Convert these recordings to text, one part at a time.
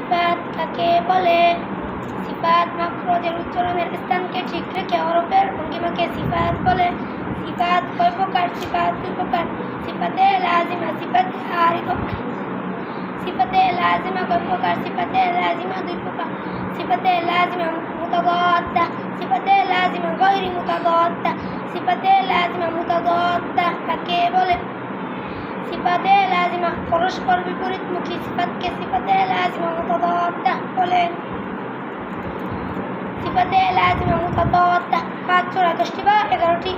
সিফাত কাকে বলে? সিফাত মাখরজের উচ্চারণের স্থানকে ঠিক রেখে হরফের ভঙ্গিমাকে সিফাত বলে। সিফাত কয় প্রকার? সিফাত দুই প্রকার। সিফাতে লাজিমা, সিফাতে আরিদা। সিফাতে লাজিমা কয় প্রকার? সিফাতে লাজিমা দুই প্রকার। সিফাতে লাজিমা মুতাদাদ্দা, সিফাতে লাজিমা গায়রি মুতাদাদ্দা। সিফাতে লাজিমা মুতাদাদ্দা কাকে বলে? সিফাতে লাজিমা পরস্পর বিপরীতমুখী সিফাতকে সিফাতে লাজিমা মুতাদাদ্দা বলে। সিফাতে লাজিমা মুতাদাদ্দা ৫ × ১০ বা ১১টি।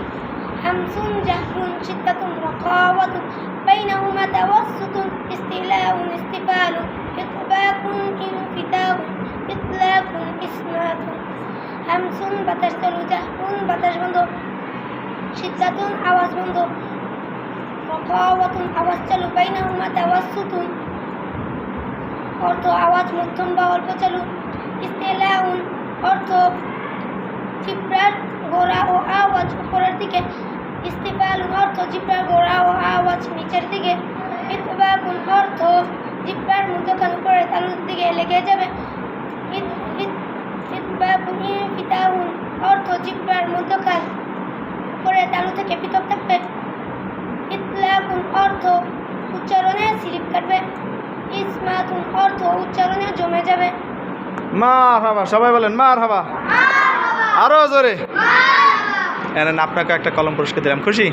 হামসুন জাহরুন শিদ্দাতুন রাখাওয়াতুন বাইনাহুমা তাওয়াসসুতুন ইস্তিলাউন ইস্তিফালুন ইতবাকুন ইনফিতাহুন ইতলাকুন ইসমাতুন। হামসুন বাতাস চালু, জাহরুন বাতাস বন্ধ, শিদ্দাতুন আওয়াজ বন্ধ, রাখাওয়াতুন আওয়াজ চালু, বাইনাহুমা তাওয়াসসুতুন অর্থ আওয়াজ মধ্যম বা অল্প চালু, ইস্তিলাউন অর্থ জিহ্বার গোড়া ও আওয়াজ উপরের দিকে, ইস্তিফালুন অর্থ জিহ্বার গোড়া ও আওয়াজ নিচের দিকে, ইতবাকুন অর্থ জিহ্বার মধ্যখান উপরের তালুর দিকে লেগে যাবে, ইতবাকুন ইনফিতাহুন অর্থ জিহ্বার মধ্যখান উপরের তালু থেকে পৃথক থাকবে, ইতলাকুন অর্থ উচ্চারণে স্লিপ কাটবে, ইসমাতুন অর্থ উচ্চারণে জমে যাবে। মারহাবা, সবাই বলেন মারহাবা। আরো জোরে। আপনাকে একটা কলম পুরস্কার দিলাম, খুশি?